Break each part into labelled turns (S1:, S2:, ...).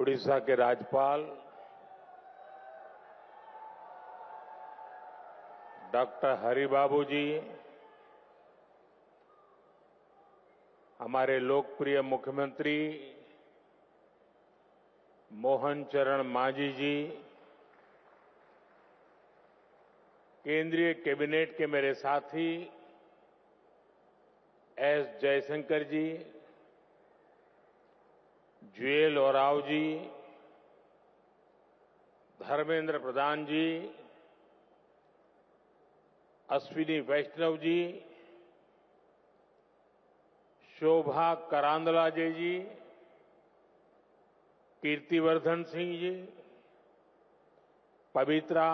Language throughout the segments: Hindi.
S1: उड़ीसा के राज्यपाल डॉक्टर हरिबाबू जी, हमारे लोकप्रिय मुख्यमंत्री मोहन चरण मांझी जी, केंद्रीय कैबिनेट के मेरे साथी एस जयशंकर जी, जुएल ओराव जी, धर्मेंद्र प्रधान जी, अश्विनी वैष्णव जी, शोभा करांदलाजे जी, कीर्तिवर्धन सिंह जी, पवित्रा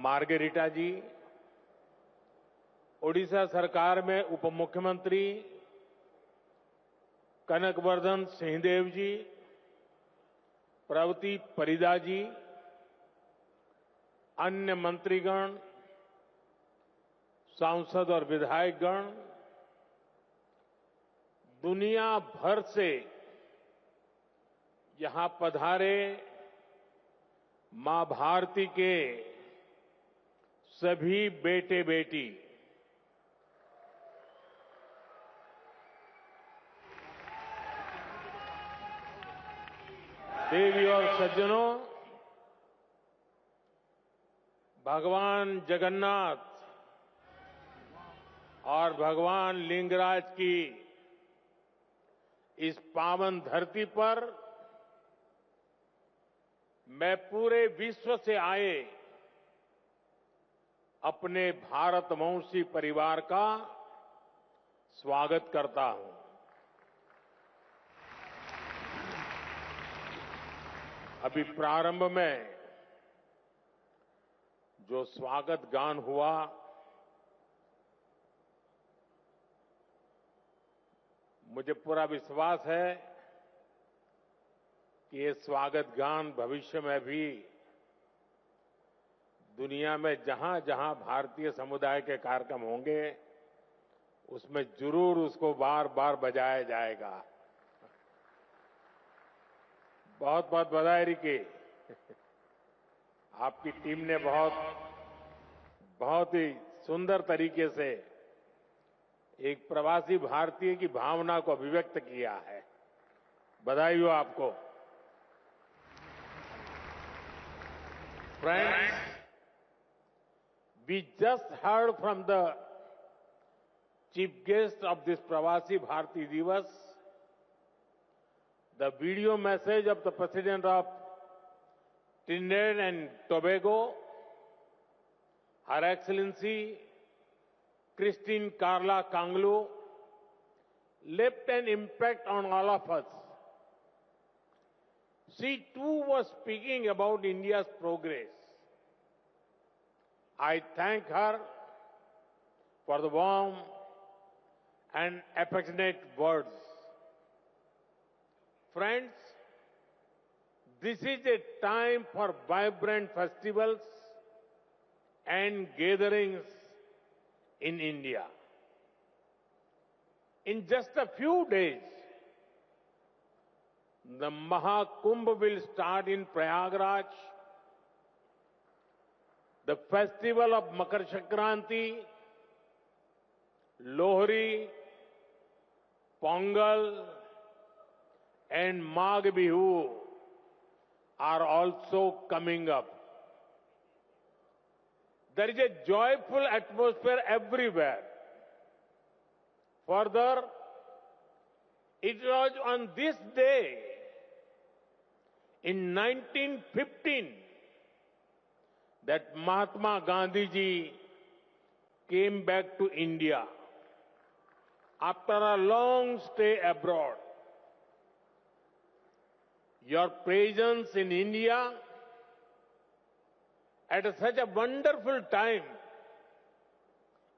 S1: मार्गेरिटा जी, ओडिशा सरकार में उप मुख्यमंत्री कनकवर्धन सिंहदेव जी, प्रवती परिदा जी, अन्य मंत्रीगण, सांसद और विधायकगण, दुनिया भर से यहां पधारे मां भारती के सभी बेटे बेटी, देवी और सज्जनों, भगवान जगन्नाथ और भगवान लिंगराज की इस पावन धरती पर मैं पूरे विश्व से आए अपने भारतवंशी परिवार का स्वागत करता हूं। अभी प्रारंभ में जो स्वागत गान हुआ, मुझे पूरा विश्वास है कि ये स्वागत गान भविष्य में भी दुनिया में जहां जहां भारतीय समुदाय के कार्यक्रम होंगे उसमें जरूर उसको बार बार बजाया जाएगा। बहुत बहुत बधाई रिकी। आपकी टीम ने बहुत ही सुंदर तरीके से एक प्रवासी भारतीय की भावना को अभिव्यक्त किया है। बधाई हो आपको। Friends, we just heard from the chief guest of this Pravasi Bharatiya दिवस the video message of the President of Trinidad and Tobago, Her Excellency Christine Carla Kanglu, left an impact on all of us. She too was speaking about India's progress. I thank her for the warm and affectionate words. Friends, this is a time for vibrant festivals and gatherings in India. In just a few days, the Mahakumbh will start in Prayagraj. The festival of Makar Sankranti, Lohri, Pongal, and Magh Bihu are also coming up. There is a joyful atmosphere everywhere. Further, it was on this day in 1915 that Mahatma Gandhi ji came back to India after a long stay abroad. Your presence in India at such a wonderful time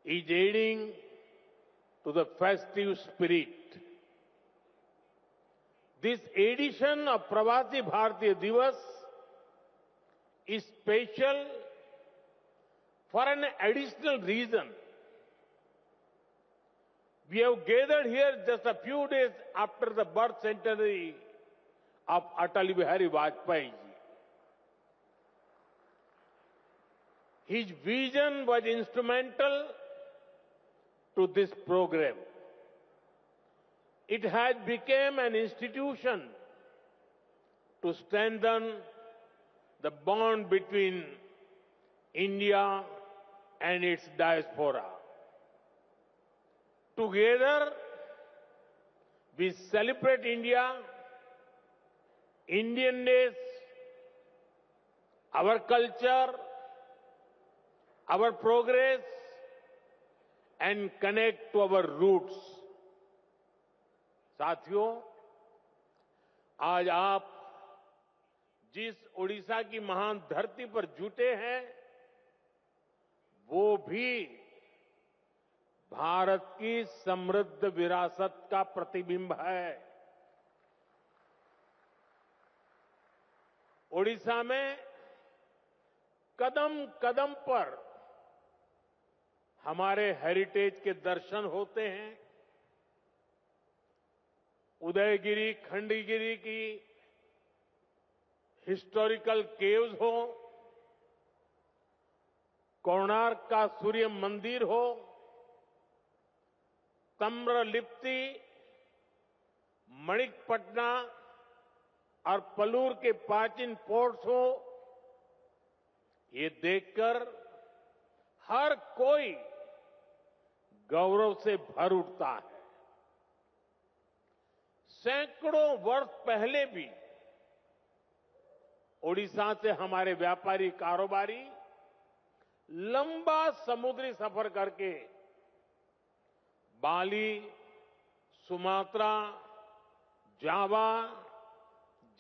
S1: is aiding to the festive spirit. This edition of Pravasi Bharatiya Divas is special for an additional reason. We have gathered here just a few days after the birth centenary of Atal Bihari Vajpayee ji. His vision was instrumental to this program. It has become an institution to strengthen the bond between India and its diaspora. Together, we celebrate India, Indianness, our culture, our progress, and connect to our roots. साथियों, आज आप जिस ओडिशा की महान धरती पर जुटे हैं, वो भी भारत की समृद्ध विरासत का प्रतिबिंब है। ओडिशा में कदम कदम पर हमारे हेरिटेज के दर्शन होते हैं। उदयगिरी, खंडगिरी की हिस्टोरिकल केव्स हो, कोणार्क का सूर्य मंदिर हो, ताम्रलिप्ति, मणिकपटना और पलूर के प्राचीन पोर्ट्स हो, ये देखकर हर कोई गौरव से भर उठता है। सैकड़ों वर्ष पहले भी ओडिशा से हमारे व्यापारी कारोबारी लंबा समुद्री सफर करके बाली, सुमात्रा, जावा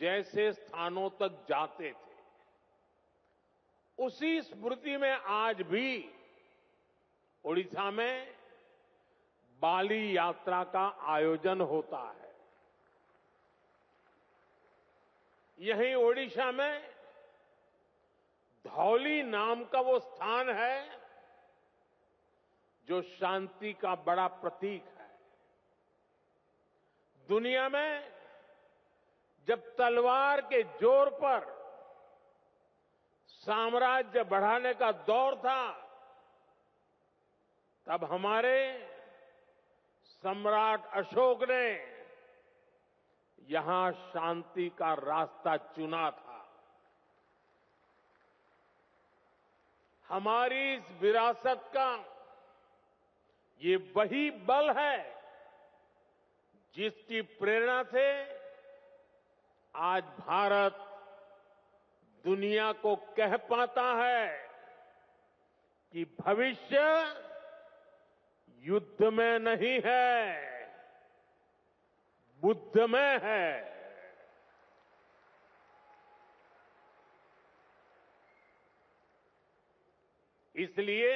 S1: जैसे स्थानों तक जाते थे। उसी स्मृति में आज भी ओडिशा में बाली यात्रा का आयोजन होता है। यहीं ओडिशा में धौली नाम का वो स्थान है जो शांति का बड़ा प्रतीक है। दुनिया में जब तलवार के जोर पर साम्राज्य बढ़ाने का दौर था, तब हमारे सम्राट अशोक ने यहां शांति का रास्ता चुना था। हमारी इस विरासत का ये वही बल है जिसकी प्रेरणा से आज भारत दुनिया को कह पाता है कि भविष्य युद्ध में नहीं है, बुद्ध में है। इसलिए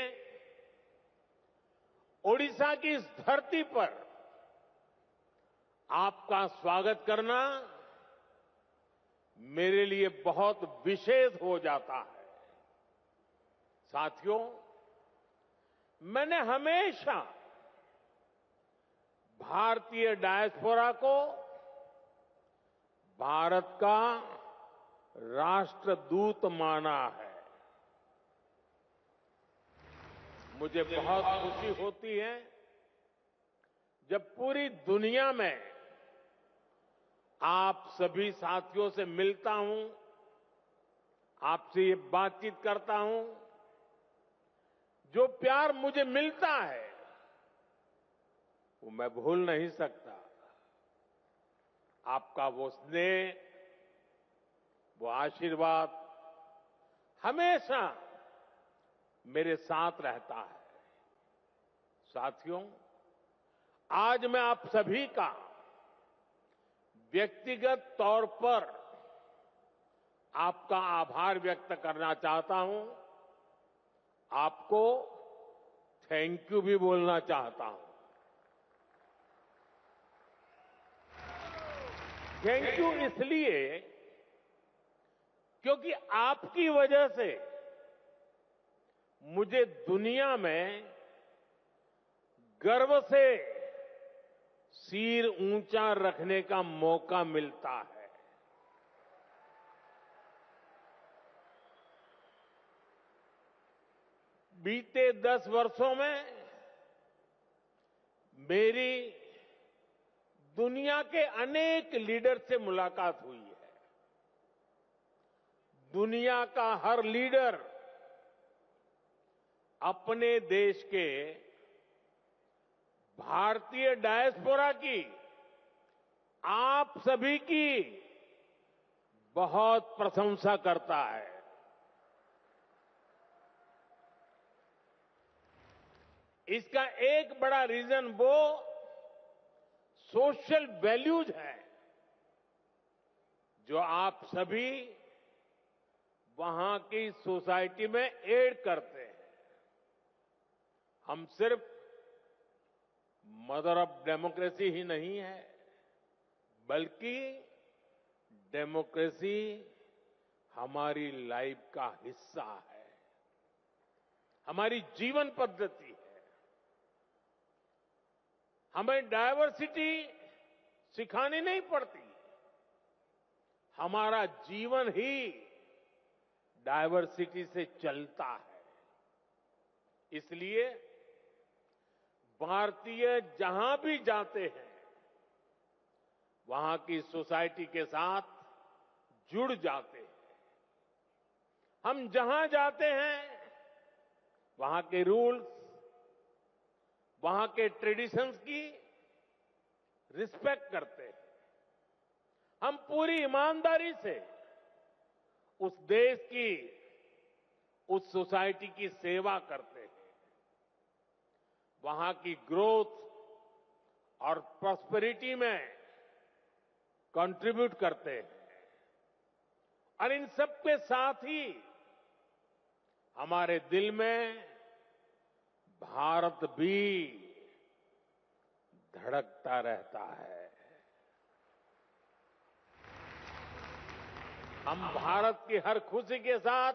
S1: ओडिशा की इस धरती पर आपका स्वागत करना मेरे लिए बहुत विशेष हो जाता है। साथियों, मैंने हमेशा भारतीय डायस्पोरा को भारत का राष्ट्रदूत माना है। मुझे बहुत खुशी होती है जब पूरी दुनिया में आप सभी साथियों से मिलता हूं, आपसे ये बातचीत करता हूं। जो प्यार मुझे मिलता है वो मैं भूल नहीं सकता। आपका वो स्नेह, वो आशीर्वाद हमेशा मेरे साथ रहता है। साथियों, आज मैं आप सभी का व्यक्तिगत तौर पर आपका आभार व्यक्त करना चाहता हूं। आपको थैंक यू भी बोलना चाहता हूं। थैंक यू इसलिए क्योंकि आपकी वजह से मुझे दुनिया में गर्व से सिर ऊंचा रखने का मौका मिलता है। बीते 10 वर्षों में मेरी दुनिया के अनेक लीडर से मुलाकात हुई है। दुनिया का हर लीडर अपने देश के भारतीय डायस्पोरा की, आप सभी की बहुत प्रशंसा करता है। इसका एक बड़ा रीजन वो सोशल वैल्यूज है जो आप सभी वहां की सोसाइटी में ऐड करते हैं। हम सिर्फ मदर ऑफ डेमोक्रेसी ही नहीं है, बल्कि डेमोक्रेसी हमारी लाइफ का हिस्सा है, हमारी जीवन पद्धति है। हमें डायवर्सिटी सिखानी नहीं पड़ती, हमारा जीवन ही डायवर्सिटी से चलता है। इसलिए भारतीय जहां भी जाते हैं, वहां की सोसाइटी के साथ जुड़ जाते हैं। हम जहां जाते हैं, वहां के रूल्स, वहां के ट्रेडिशंस की रिस्पेक्ट करते हैं। हम पूरी ईमानदारी से उस देश की, उस सोसाइटी की सेवा करते हैं। वहां की ग्रोथ और प्रॉस्पेरिटी में कंट्रीब्यूट करते हैं। और इन सबके साथ ही हमारे दिल में भारत भी धड़कता रहता है। हम भारत की हर खुशी के साथ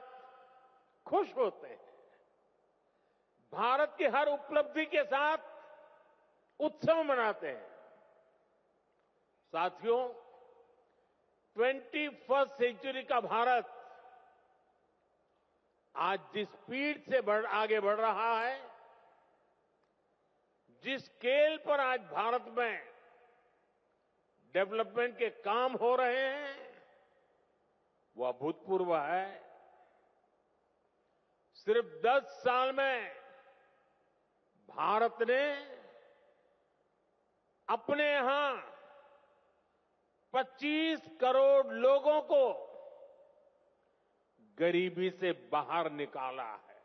S1: खुश होते हैं। भारत की हर उपलब्धि के साथ उत्सव मनाते हैं। साथियों, 21st सेंचुरी का भारत आज जिस स्पीड से आगे बढ़ रहा है, जिस स्केल पर आज भारत में डेवलपमेंट के काम हो रहे हैं, वो अभूतपूर्व है। सिर्फ 10 साल में भारत ने अपने यहां 25 करोड़ लोगों को गरीबी से बाहर निकाला है।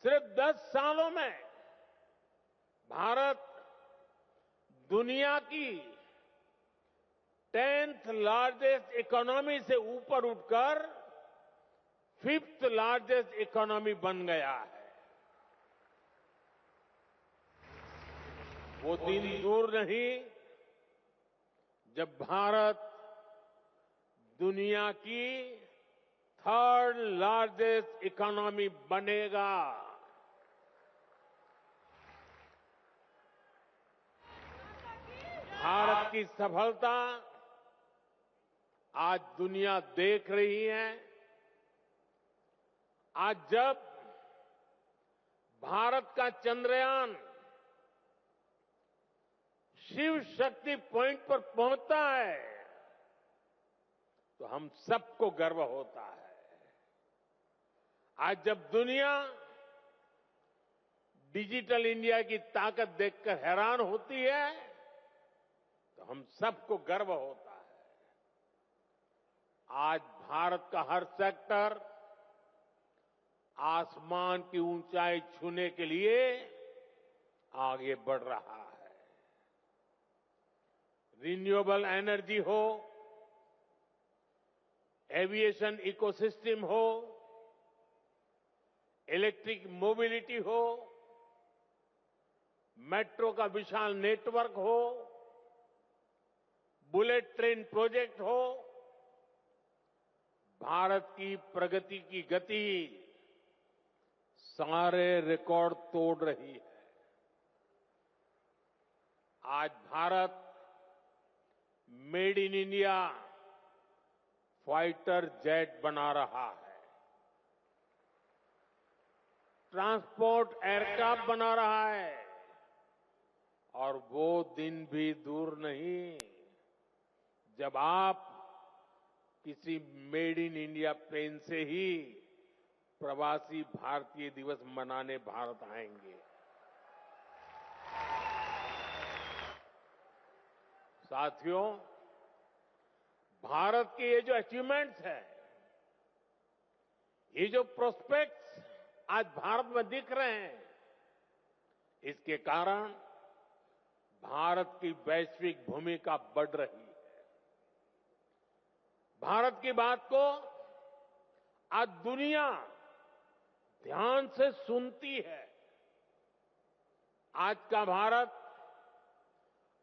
S1: सिर्फ 10 सालों में भारत दुनिया की 10th लार्जेस्ट इकोनॉमी से ऊपर उठकर 5th लार्जेस्ट इकोनॉमी बन गया है। वो दिन दूर नहीं जब भारत दुनिया की 3rd लार्जेस्ट इकोनॉमी बनेगा। भारत की सफलता आज दुनिया देख रही है। आज जब भारत का चंद्रयान शिव शक्ति पॉइंट पर पहुंचता है, तो हम सबको गर्व होता है। आज जब दुनिया डिजिटल इंडिया की ताकत देखकर हैरान होती है, तो हम सबको गर्व होता है। आज भारत का हर सेक्टर आसमान की ऊंचाई छूने के लिए आगे बढ़ रहा है। रिन्यूएबल एनर्जी हो, एविएशन इकोसिस्टम हो, इलेक्ट्रिक मोबिलिटी हो, मेट्रो का विशाल नेटवर्क हो, बुलेट ट्रेन प्रोजेक्ट हो, भारत की प्रगति की गति सारे रिकॉर्ड तोड़ रही है। आज Bharat made in India fighter jet बना रहा है। ट्रांसपोर्ट एयरक्राफ्ट बना रहा है और वो दिन भी दूर नहीं जब आप किसी मेड इन इंडिया प्लेन से ही प्रवासी भारतीय दिवस मनाने भारत आएंगे। साथियों, भारत के ये जो अचीवमेंट्स हैं, ये जो प्रोस्पेक्ट्स आज भारत में दिख रहे हैं, इसके कारण भारत की वैश्विक भूमिका बढ़ रही है। भारत की बात को आज दुनिया ध्यान से सुनती है। आज का भारत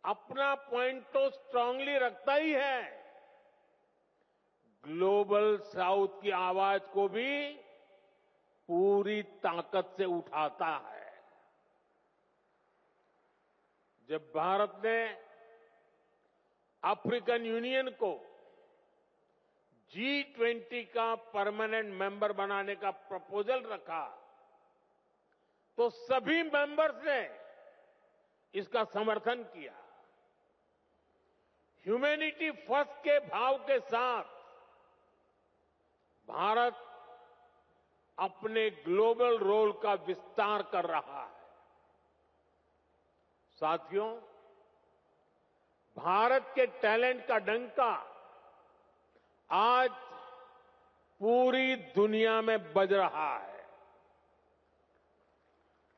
S1: अपना पॉइंट तो स्ट्रांगली रखता ही है, ग्लोबल साउथ की आवाज को भी पूरी ताकत से उठाता है। जब भारत ने अफ्रीकन यूनियन को G20 का परमानेंट मेंबर बनाने का प्रपोजल रखा, तो सभी मेंबर्स ने इसका समर्थन किया। ह्यूमैनिटी फर्स्ट के भाव के साथ भारत अपने ग्लोबल रोल का विस्तार कर रहा है। साथियों, भारत के टैलेंट का डंका आज पूरी दुनिया में बज रहा है।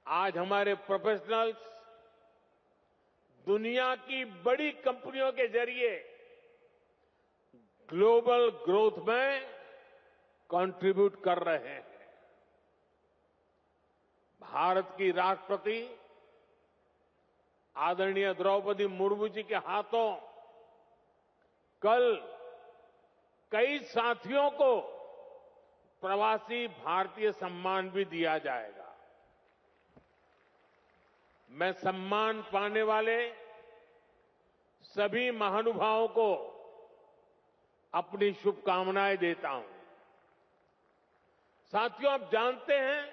S1: आज हमारे प्रोफेशनल्स दुनिया की बड़ी कंपनियों के जरिए ग्लोबल ग्रोथ में कंट्रीब्यूट कर रहे हैं। भारत की राष्ट्रपति आदरणीय द्रौपदी मुर्मू जी के हाथों कल कई साथियों को प्रवासी भारतीय सम्मान भी दिया जाएगा। मैं सम्मान पाने वाले सभी महानुभावों को अपनी शुभकामनाएं देता हूं। साथियों, आप जानते हैं,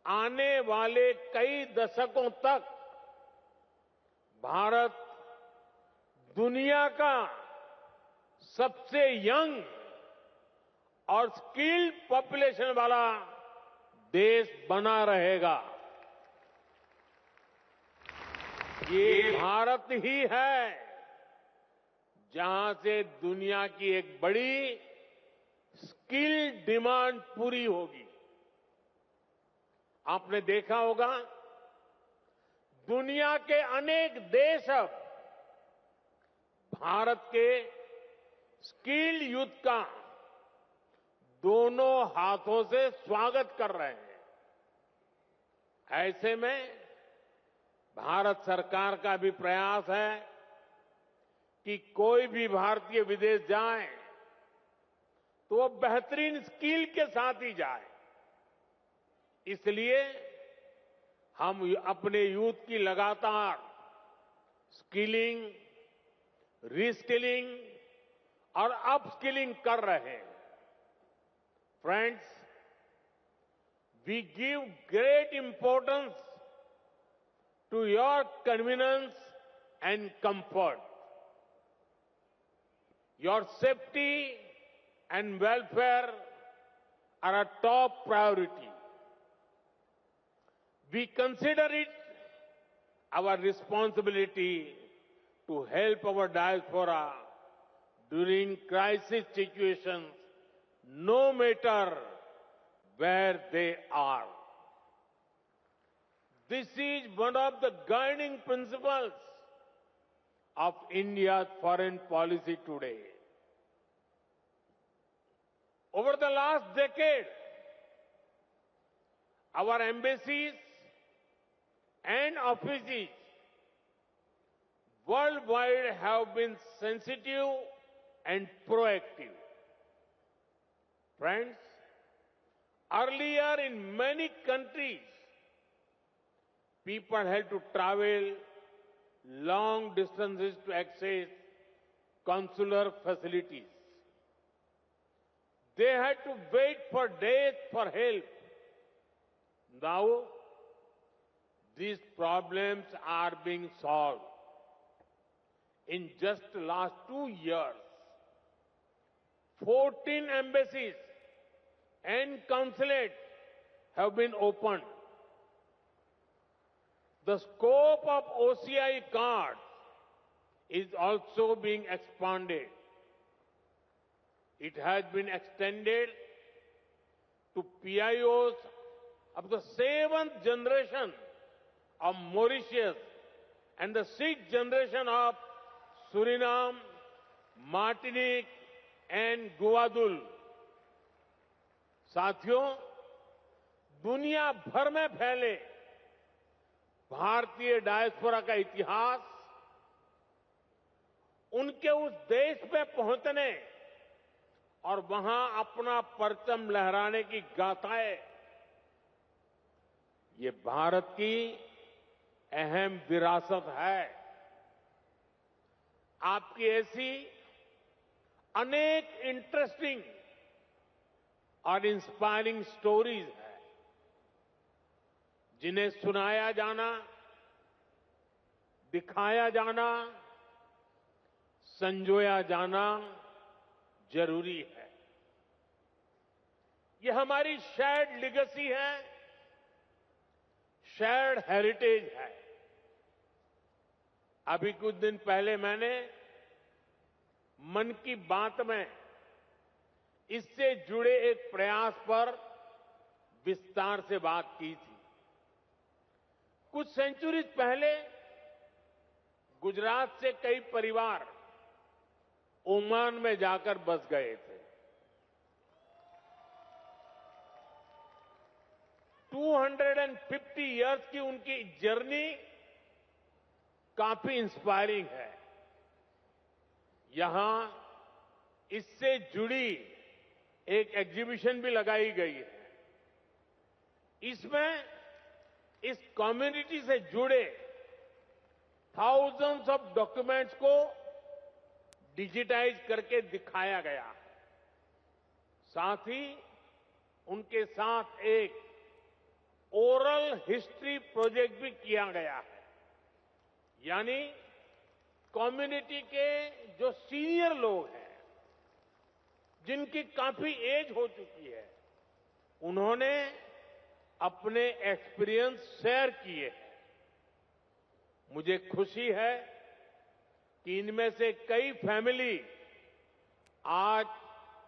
S1: आने वाले कई दशकों तक भारत दुनिया का सबसे यंग और स्किल्ड पॉपुलेशन वाला देश बना रहेगा। ये भारत ही है जहां से दुनिया की एक बड़ी स्किल डिमांड पूरी होगी। आपने देखा होगा, दुनिया के अनेक देश अब भारत के स्किल्ड यूथ का दोनों हाथों से स्वागत कर रहे हैं। ऐसे में भारत सरकार का भी प्रयास है कि कोई भी भारतीय विदेश जाए तो वो बेहतरीन स्किल के साथ ही जाए। इसलिए हम अपने यूथ की लगातार स्किलिंग, रीस्किलिंग और अपस्किलिंग कर रहे हैं। Friends, we give great importance to your convenience and comfort. Your safety and welfare are a top priority. We consider it our responsibility to help our diaspora during crisis situations, no matter where they are. This is one of the guiding principles of India's foreign policy today. Over the last decade, our embassies and offices worldwide have been sensitive and proactive. Friends, earlier in many countries, people had to travel long distances to access consular facilities. They had to wait for days for help Now, these problems are being solved. In just the last 2 years, 14 embassies and consulates have been opened. The scope of OCI cards is also being expanded. It has been extended to PIOs of the 7th generation of Mauritius and the 6th generation of Suriname, Martinique and Guadeloupe. साथियों, दुनिया भर में फैले भारतीय डायस्पोरा का इतिहास उनके उस देश में पहुंचने और वहां अपना परचम लहराने की गाथाएं, ये भारत की अहम विरासत है। आपकी ऐसी अनेक इंटरेस्टिंग और इंस्पायरिंग स्टोरीज हैं, जिन्हें सुनाया जाना, दिखाया जाना, संजोया जाना जरूरी है। ये हमारी शेयर्ड लेगेसी है, शेयर्ड हेरिटेज है। अभी कुछ दिन पहले मैंने मन की बात में इससे जुड़े एक प्रयास पर विस्तार से बात की थी। कुछ सेंचुरीज पहले गुजरात से कई परिवार ओमान में जाकर बस गए थे। 250 इयर्स की उनकी जर्नी काफी इंस्पायरिंग है। यहां इससे जुड़ी एक एग्जीबिशन भी लगाई गई है। इसमें इस कम्युनिटी से जुड़े थाउजेंड्स ऑफ डॉक्यूमेंट्स को डिजिटाइज करके दिखाया गया है। साथ ही उनके साथ एक ओरल हिस्ट्री प्रोजेक्ट भी किया गया है। यानी कम्युनिटी के जो सीनियर लोग हैं, जिनकी काफी एज हो चुकी है, उन्होंने अपने एक्सपीरियंस शेयर किए हैं। मुझे खुशी है कि इनमें से कई फैमिली आज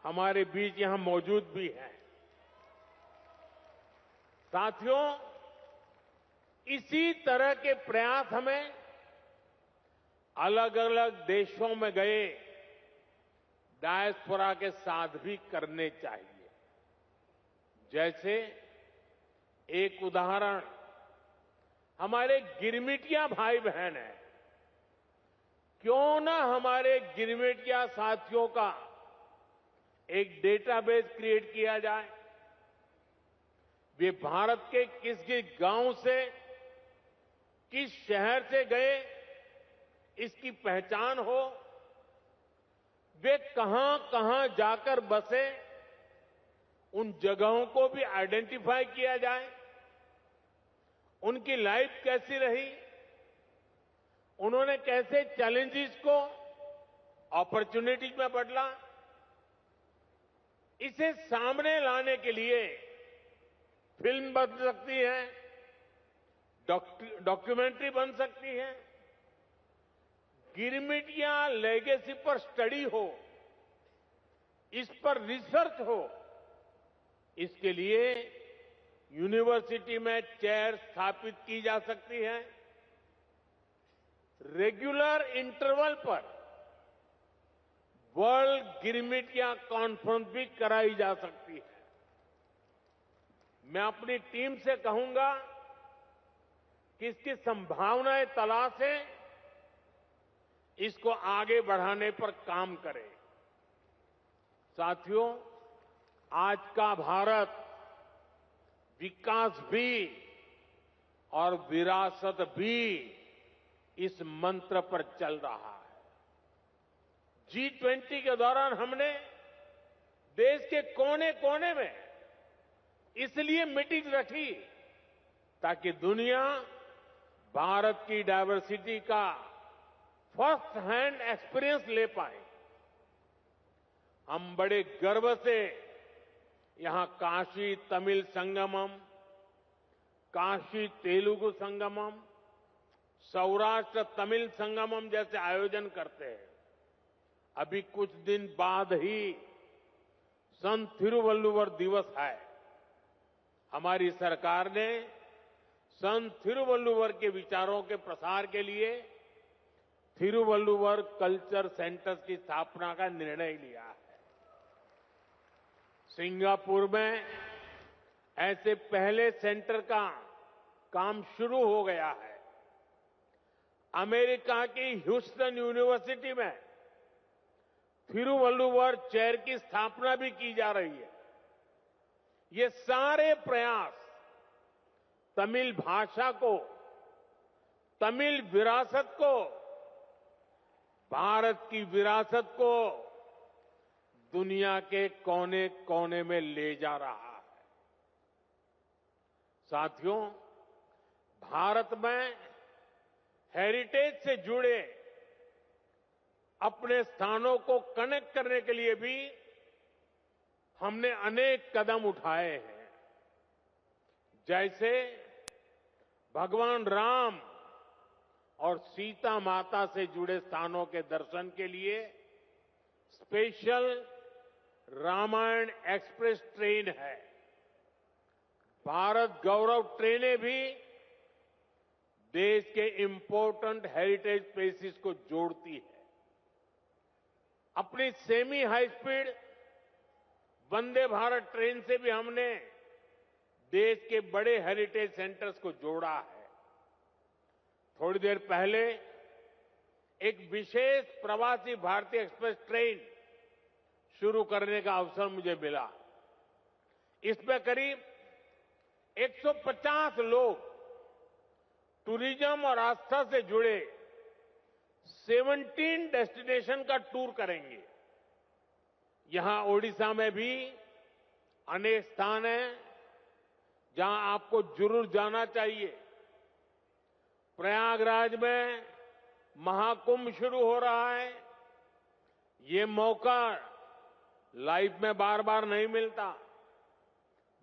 S1: हमारे बीच यहां मौजूद भी हैं। साथियों, इसी तरह के प्रयास हमें अलग अलग देशों में गए डायस्पोरा के साथ भी करने चाहिए। जैसे एक उदाहरण हमारे गिरमिटिया भाई बहन हैं। क्यों ना हमारे गिरमिटिया साथियों का एक डेटाबेस क्रिएट किया जाए। वे भारत के किस किस गांव से, किस शहर से गए, इसकी पहचान हो। वे कहां कहां जाकर बसे, उन जगहों को भी आइडेंटिफाई किया जाए। उनकी लाइफ कैसी रही, उन्होंने कैसे चैलेंजेस को अपॉर्चुनिटीज में बदला, इसे सामने लाने के लिए फिल्म बन सकती है, डॉक्यूमेंट्री बन सकती है, गिरमिटिया लेगेसी पर स्टडी हो, इस पर रिसर्च हो। इसके लिए यूनिवर्सिटी में चेयर स्थापित की जा सकती है। रेगुलर इंटरवल पर वर्ल्ड गिरमिटिया कॉन्फ्रेंस भी कराई जा सकती है। मैं अपनी टीम से कहूंगा कि इसकी संभावनाएं तलाशें, इसको आगे बढ़ाने पर काम करें। साथियों, आज का भारत विकास भी और विरासत भी इस मंत्र पर चल रहा है। G20 के दौरान हमने देश के कोने कोने में इसलिए मीटिंग रखी ताकि दुनिया भारत की डायवर्सिटी का फर्स्ट हैंड एक्सपीरियंस ले पाए। हम बड़े गर्व से यहां काशी तमिल संगमम, काशी तेलुगु संगमम, सौराष्ट्र तमिल संगमम जैसे आयोजन करते हैं। अभी कुछ दिन बाद ही संत थिरुवल्लुवर दिवस है। हमारी सरकार ने संत थिरुवल्लुवर के विचारों के प्रसार के लिए थिरुवल्लुवर कल्चर सेंटर्स की स्थापना का निर्णय लिया है। सिंगापुर में ऐसे पहले सेंटर का काम शुरू हो गया है। अमेरिका की ह्यूस्टन यूनिवर्सिटी में थिरुवल्लुवर चेयर की स्थापना भी की जा रही है। ये सारे प्रयास तमिल भाषा को, तमिल विरासत को, भारत की विरासत को दुनिया के कोने कोने में ले जा रहा है। साथियों, भारत में हेरिटेज से जुड़े अपने स्थानों को कनेक्ट करने के लिए भी हमने अनेक कदम उठाए हैं। जैसे भगवान राम और सीता माता से जुड़े स्थानों के दर्शन के लिए स्पेशल रामायण एक्सप्रेस ट्रेन है। भारत गौरव ट्रेनें भी देश के इंपॉर्टेंट हेरिटेज प्लेसेस को जोड़ती है। अपनी semi high speed Vande Bharat train से भी हमने देश के बड़े हेरिटेज सेंटर्स को जोड़ा है। थोड़ी देर पहले एक विशेष प्रवासी भारतीय एक्सप्रेस ट्रेन शुरू करने का अवसर मुझे मिला। इसमें करीब 150 लोग टूरिज्म और आस्था से जुड़े 17 डेस्टिनेशन का टूर करेंगे। यहां ओडिशा में भी अनेक स्थान हैं जहां आपको जरूर जाना चाहिए। प्रयागराज में महाकुंभ शुरू हो रहा है। ये मौका लाइफ में बार बार नहीं मिलता।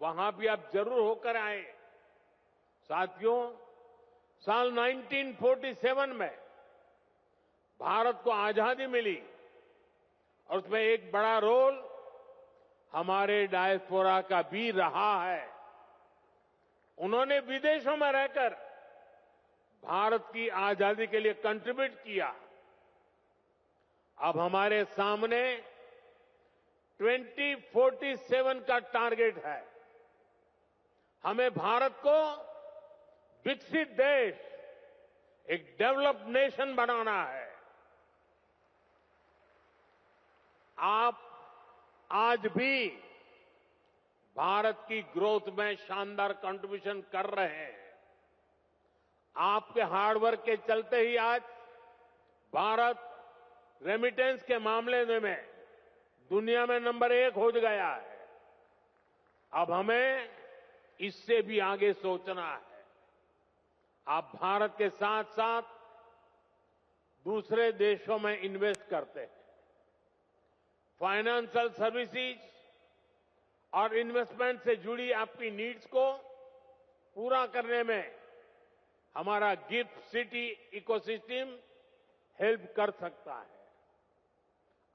S1: वहां भी आप जरूर होकर आए। साथियों, साल 1947 में भारत को आजादी मिली और उसमें एक बड़ा रोल हमारे डायस्पोरा का भी रहा है। उन्होंने विदेशों में रहकर भारत की आजादी के लिए कंट्रीब्यूट किया। अब हमारे सामने 2047 का टारगेट है। हमें भारत को विकसित देश, एक डेवलप्ड नेशन बनाना है। आप आज भी भारत की ग्रोथ में शानदार कंट्रीब्यूशन कर रहे हैं। आपके हार्डवर्क के चलते ही आज भारत रेमिटेंस के मामले में दुनिया में नंबर 1 हो गया है। अब हमें इससे भी आगे सोचना है। आप भारत के साथ साथ दूसरे देशों में इन्वेस्ट करते हैं। फाइनेंशियल सर्विसेज और इन्वेस्टमेंट से जुड़ी आपकी नीड्स को पूरा करने में हमारा गिफ्ट सिटी इकोसिस्टम हेल्प कर सकता है।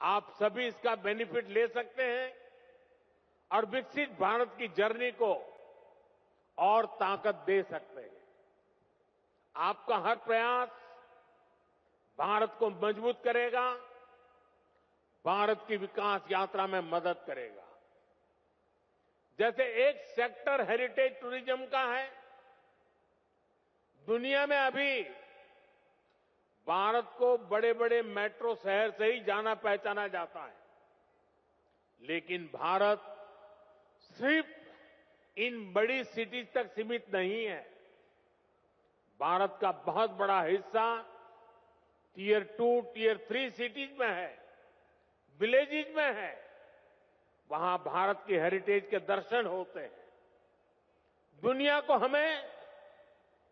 S1: आप सभी इसका बेनिफिट ले सकते हैं और विकसित भारत की जर्नी को और ताकत दे सकते हैं। आपका हर प्रयास भारत को मजबूत करेगा, भारत की विकास यात्रा में मदद करेगा। जैसे एक सेक्टर हेरिटेज टूरिज्म का है। दुनिया में अभी भारत को बड़े बड़े मेट्रो शहर से ही जाना पहचाना जाता है, लेकिन भारत सिर्फ इन बड़ी सिटीज तक सीमित नहीं है। भारत का बहुत बड़ा हिस्सा टियर 2, टियर 3 सिटीज में है, विलेजेज में है। वहां भारत की हेरिटेज के दर्शन होते हैं। दुनिया को हमें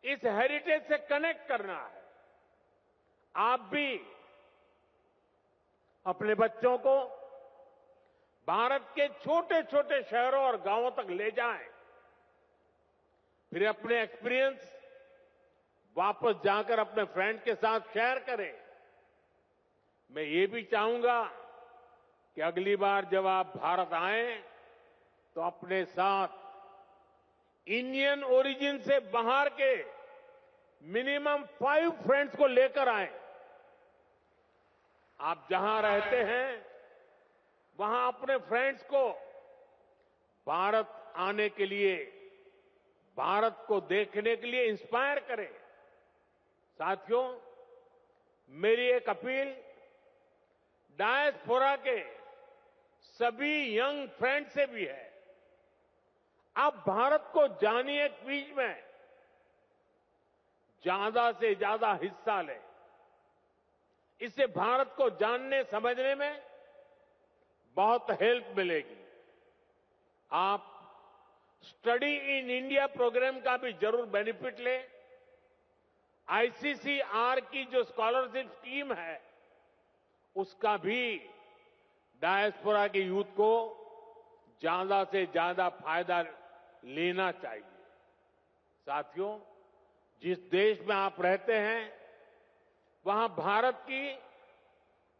S1: इस हेरिटेज से कनेक्ट करना है। आप भी अपने बच्चों को भारत के छोटे छोटे शहरों और गांवों तक ले जाएं, फिर अपने एक्सपीरियंस वापस जाकर अपने फ्रेंड के साथ शेयर करें। मैं ये भी चाहूंगा कि अगली बार जब आप भारत आएं तो अपने साथ इंडियन ओरिजिन से बाहर के मिनिमम 5 फ्रेंड्स को लेकर आएं। आप जहां रहते हैं वहां अपने फ्रेंड्स को भारत आने के लिए, भारत को देखने के लिए इंस्पायर करें। साथियों, मेरी एक अपील डायस्पोरा के सभी यंग फ्रेंड से भी है। आप भारत को जानिए, क्विज में ज्यादा से ज्यादा हिस्सा लें। इससे भारत को जानने समझने में बहुत हेल्प मिलेगी। आप स्टडी इन इंडिया प्रोग्राम का भी जरूर बेनिफिट लें। आईसीसीआर की जो स्कॉलरशिप स्कीम है उसका भी डायस्पोरा के यूथ को ज्यादा से ज्यादा फायदा लेना चाहिए। साथियों, जिस देश में आप रहते हैं वहां भारत की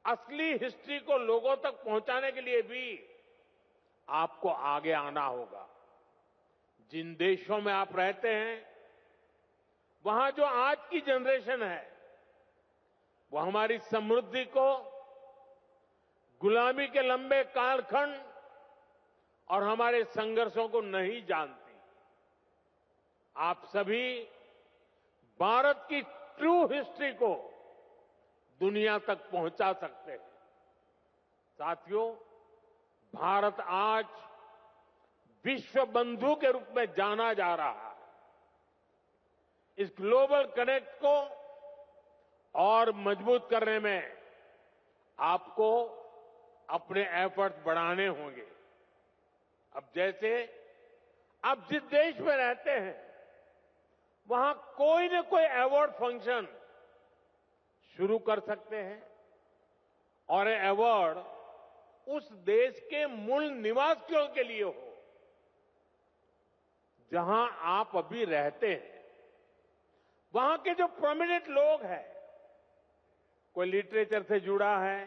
S1: असली हिस्ट्री को लोगों तक पहुंचाने के लिए भी आपको आगे आना होगा। जिन देशों में आप रहते हैं वहां जो आज की जनरेशन है वो हमारी समृद्धि को, गुलामी के लंबे कालखंड और हमारे संघर्षों को नहीं जानती। आप सभी भारत की ट्रू हिस्ट्री को दुनिया तक पहुंचा सकते हैं। साथियों, भारत आज विश्व बंधु के रूप में जाना जा रहा है। इस ग्लोबल कनेक्ट को और मजबूत करने में आपको अपने एफर्ट्स बढ़ाने होंगे। अब जैसे आप जिस देश में रहते हैं वहां कोई न कोई अवार्ड फंक्शन शुरू कर सकते हैं और ये अवार्ड उस देश के मूल निवासियों के लिए हो जहां आप अभी रहते हैं। वहां के जो प्रोमिनेंट लोग हैं, कोई लिटरेचर से जुड़ा है,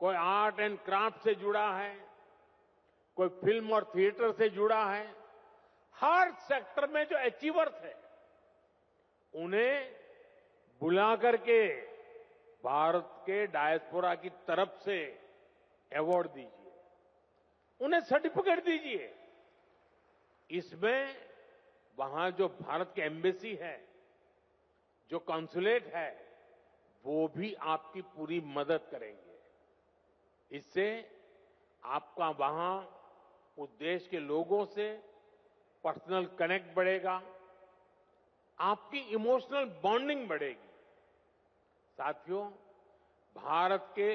S1: कोई आर्ट एंड क्राफ्ट से जुड़ा है, कोई फिल्म और थिएटर से जुड़ा है, हर सेक्टर में जो अचीवर्स है उन्हें बुला करके भारत के डायस्पोरा की तरफ से अवार्ड दीजिए, उन्हें सर्टिफिकेट दीजिए। इसमें वहां जो भारत की एम्बेसी है, जो कॉन्सुलेट है, वो भी आपकी पूरी मदद करेंगे। इससे आपका वहां उस देश के लोगों से पर्सनल कनेक्ट बढ़ेगा, आपकी इमोशनल बॉन्डिंग बढ़ेगी। साथियों, भारत के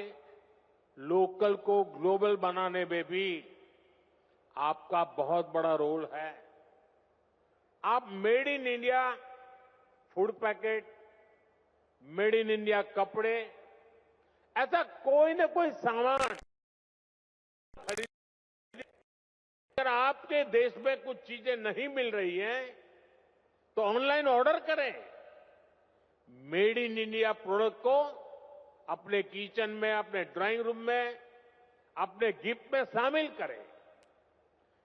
S1: लोकल को ग्लोबल बनाने में भी आपका बहुत बड़ा रोल है। आप made in India food packet, made in India कपड़े, ऐसा कोई न कोई सामान खरीद। अगर आपके देश में कुछ चीजें नहीं मिल रही हैं तो ऑनलाइन ऑर्डर करें। मेड इन इंडिया प्रोडक्ट को अपने किचन में, अपने ड्राइंग रूम में, अपने गिफ्ट में शामिल करें।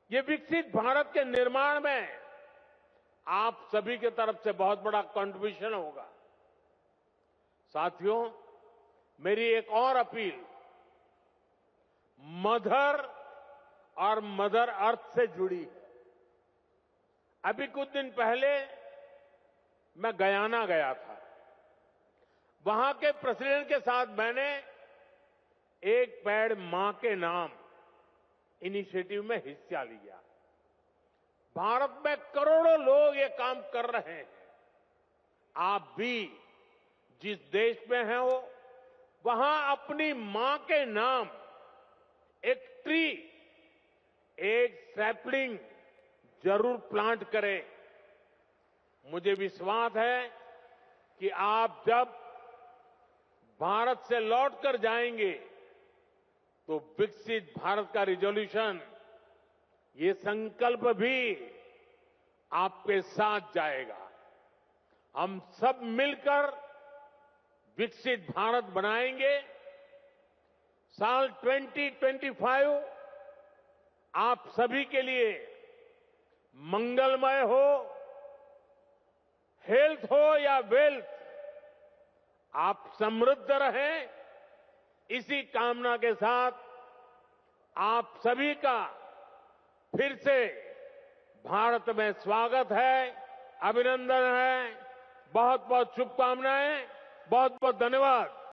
S1: ये विकसित भारत के निर्माण में आप सभी की तरफ से बहुत बड़ा कंट्रीब्यूशन होगा। साथियों, मेरी एक और अपील मदर और मदर अर्थ से जुड़ी है। अभी कुछ दिन पहले मैं गयाना गया था। वहां के प्रेसिडेंट के साथ मैंने एक पेड़ मां के नाम इनिशिएटिव में हिस्सा लिया। भारत में करोड़ों लोग ये काम कर रहे हैं। आप भी जिस देश में हैं हो वहां अपनी मां के नाम एक ट्री, एक सैपलिंग जरूर प्लांट करें। मुझे विश्वास है कि आप जब भारत से लौटकर जाएंगे तो विकसित भारत का रिजोल्यूशन, ये संकल्प भी आपके साथ जाएगा। हम सब मिलकर विकसित भारत बनाएंगे। साल 2025 आप सभी के लिए मंगलमय हो, हेल्थ हो या वेल्थ, आप समृद्ध रहें, इसी कामना के साथ आप सभी का फिर से भारत में स्वागत है, अभिनंदन है। बहुत बहुत शुभकामनाएं, बहुत बहुत धन्यवाद।